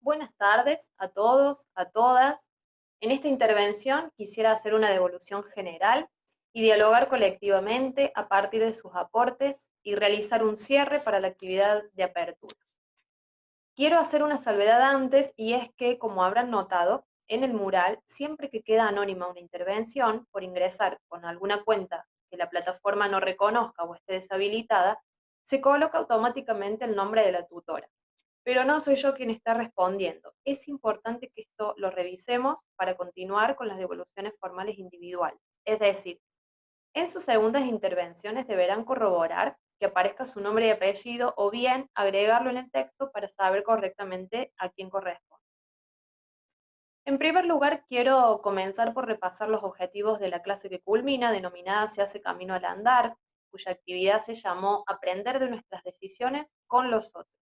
Buenas tardes a todos, a todas. En esta intervención quisiera hacer una devolución general y dialogar colectivamente a partir de sus aportes y realizar un cierre para la actividad de apertura. Quiero hacer una salvedad antes y es que, como habrán notado, en el mural, siempre que queda anónima una intervención, por ingresar con alguna cuenta que la plataforma no reconozca o esté deshabilitada, se coloca automáticamente el nombre de la tutora, pero no soy yo quien está respondiendo. Es importante que esto lo revisemos para continuar con las devoluciones formales individuales. Es decir, en sus segundas intervenciones deberán corroborar que aparezca su nombre y apellido o bien agregarlo en el texto para saber correctamente a quién corresponde. En primer lugar, quiero comenzar por repasar los objetivos de la clase que culmina, denominada Se hace camino al andar, cuya actividad se llamó Aprender de nuestras decisiones con los otros.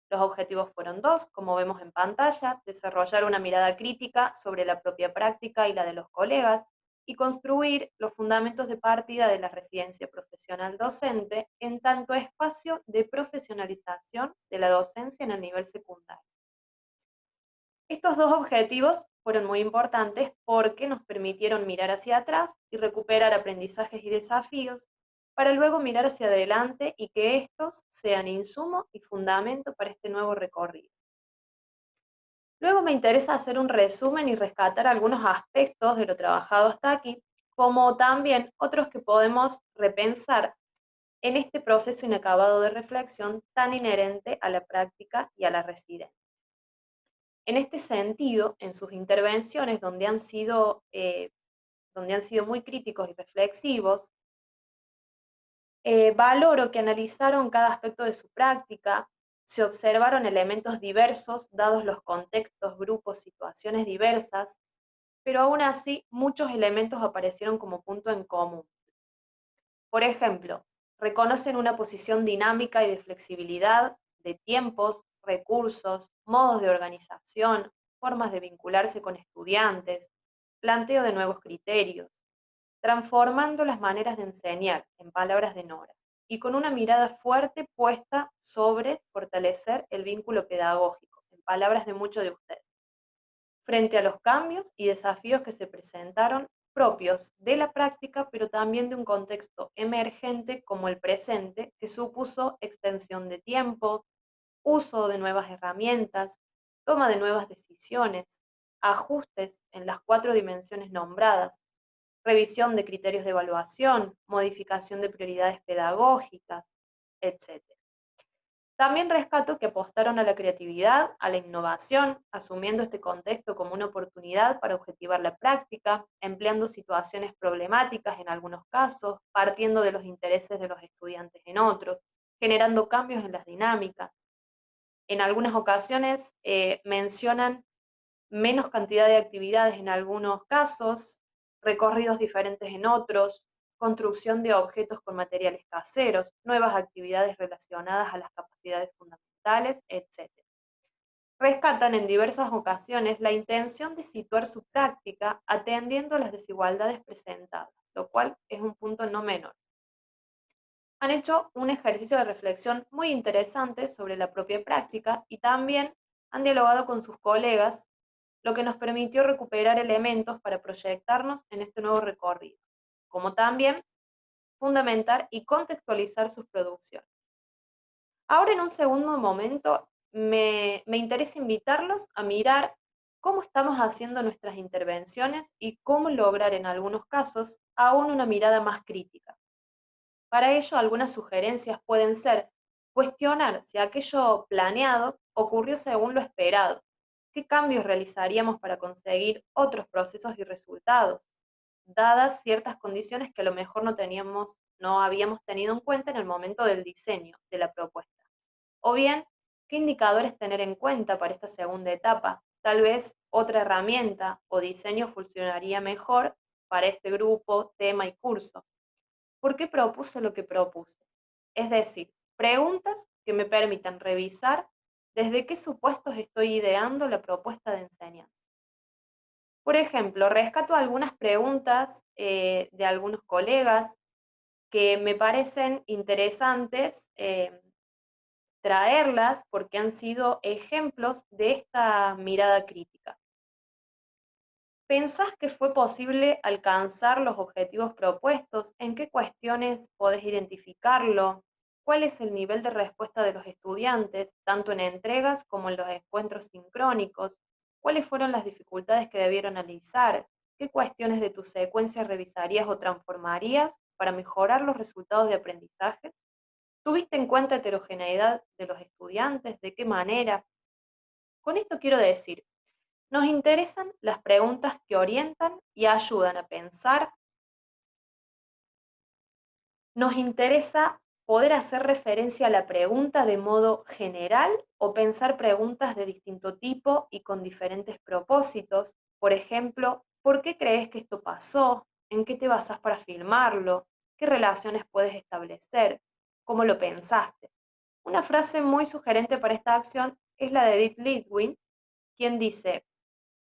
Los objetivos fueron dos, como vemos en pantalla: desarrollar una mirada crítica sobre la propia práctica y la de los colegas, y construir los fundamentos de partida de la residencia profesional docente en tanto espacio de profesionalización de la docencia en el nivel secundario. Estos dos objetivos fueron muy importantes porque nos permitieron mirar hacia atrás y recuperar aprendizajes y desafíos para luego mirar hacia adelante y que estos sean insumo y fundamento para este nuevo recorrido. Luego me interesa hacer un resumen y rescatar algunos aspectos de lo trabajado hasta aquí, como también otros que podemos repensar en este proceso inacabado de reflexión tan inherente a la práctica y a la residencia. En este sentido, en sus intervenciones, donde han sido muy críticos y reflexivos, valoro que analizaron cada aspecto de su práctica, se observaron elementos diversos, dados los contextos, grupos, situaciones diversas, pero aún así muchos elementos aparecieron como punto en común. Por ejemplo, reconocen una posición dinámica y de flexibilidad de tiempos, recursos, modos de organización, formas de vincularse con estudiantes, planteo de nuevos criterios, transformando las maneras de enseñar, en palabras de Nora, y con una mirada fuerte puesta sobre fortalecer el vínculo pedagógico, en palabras de muchos de ustedes, frente a los cambios y desafíos que se presentaron propios de la práctica, pero también de un contexto emergente como el presente, que supuso extensión de tiempo, uso de nuevas herramientas, toma de nuevas decisiones, ajustes en las cuatro dimensiones nombradas, revisión de criterios de evaluación, modificación de prioridades pedagógicas, etcétera. También rescato que apostaron a la creatividad, a la innovación, asumiendo este contexto como una oportunidad para objetivar la práctica, empleando situaciones problemáticas en algunos casos, partiendo de los intereses de los estudiantes en otros, generando cambios en las dinámicas. En algunas ocasiones mencionan menos cantidad de actividades en algunos casos, recorridos diferentes en otros, construcción de objetos con materiales caseros, nuevas actividades relacionadas a las capacidades fundamentales, etc. Rescatan en diversas ocasiones la intención de situar su práctica atendiendo a las desigualdades presentadas, lo cual es un punto no menor. Han hecho un ejercicio de reflexión muy interesante sobre la propia práctica y también han dialogado con sus colegas, lo que nos permitió recuperar elementos para proyectarnos en este nuevo recorrido, como también fundamentar y contextualizar sus producciones. Ahora, en un segundo momento, me interesa invitarlos a mirar cómo estamos haciendo nuestras intervenciones y cómo lograr en algunos casos aún una mirada más crítica. Para ello, algunas sugerencias pueden ser cuestionar si aquello planeado ocurrió según lo esperado, qué cambios realizaríamos para conseguir otros procesos y resultados, dadas ciertas condiciones que a lo mejor no habíamos tenido en cuenta en el momento del diseño de la propuesta. O bien, qué indicadores tener en cuenta para esta segunda etapa. Tal vez otra herramienta o diseño funcionaría mejor para este grupo, tema y curso. ¿Por qué propuse lo que propuse? Es decir, preguntas que me permitan revisar desde qué supuestos estoy ideando la propuesta de enseñanza. Por ejemplo, rescato algunas preguntas de algunos colegas que me parecen interesantes traerlas porque han sido ejemplos de esta mirada crítica. ¿Pensás que fue posible alcanzar los objetivos propuestos? ¿En qué cuestiones podés identificarlo? ¿Cuál es el nivel de respuesta de los estudiantes, tanto en entregas como en los encuentros sincrónicos? ¿Cuáles fueron las dificultades que debieron analizar? ¿Qué cuestiones de tu secuencia revisarías o transformarías para mejorar los resultados de aprendizaje? ¿Tuviste en cuenta heterogeneidad de los estudiantes? ¿De qué manera? Con esto quiero decir, nos interesan las preguntas que orientan y ayudan a pensar. Nos interesa poder hacer referencia a la pregunta de modo general o pensar preguntas de distinto tipo y con diferentes propósitos. Por ejemplo, ¿por qué crees que esto pasó? ¿En qué te basás para afirmarlo? ¿Qué relaciones puedes establecer? ¿Cómo lo pensaste? Una frase muy sugerente para esta acción es la de Edith Lidwin, quien dice: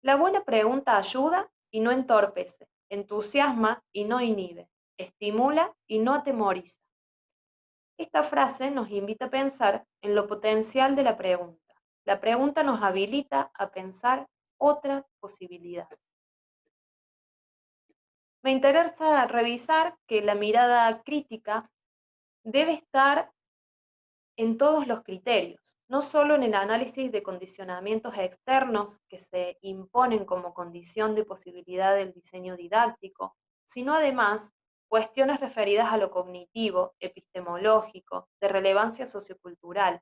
la buena pregunta ayuda y no entorpece, entusiasma y no inhibe, estimula y no atemoriza. Esta frase nos invita a pensar en lo potencial de la pregunta. La pregunta nos habilita a pensar otras posibilidades. Me interesa revisar que la mirada crítica debe estar en todos los criterios, no solo en el análisis de condicionamientos externos que se imponen como condición de posibilidad del diseño didáctico, sino además cuestiones referidas a lo cognitivo, epistemológico, de relevancia sociocultural.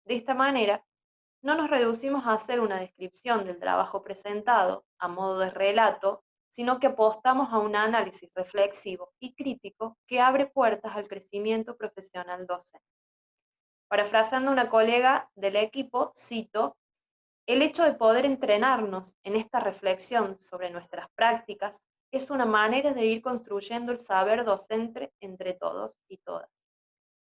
De esta manera, no nos reducimos a hacer una descripción del trabajo presentado a modo de relato, sino que apostamos a un análisis reflexivo y crítico que abre puertas al crecimiento profesional docente. Parafraseando a una colega del equipo, cito: el hecho de poder entrenarnos en esta reflexión sobre nuestras prácticas es una manera de ir construyendo el saber docente entre todos y todas.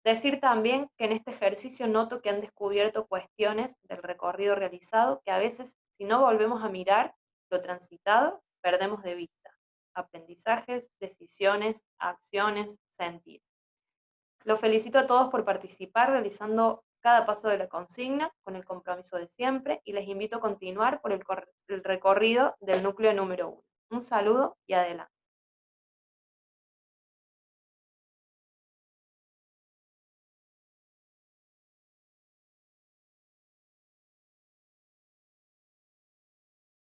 Decir también que en este ejercicio noto que han descubierto cuestiones del recorrido realizado que a veces, si no volvemos a mirar lo transitado, perdemos de vista. Aprendizajes, decisiones, acciones, sentir. Los felicito a todos por participar realizando cada paso de la consigna con el compromiso de siempre y les invito a continuar por el recorrido del núcleo número 1. Un saludo y adelante.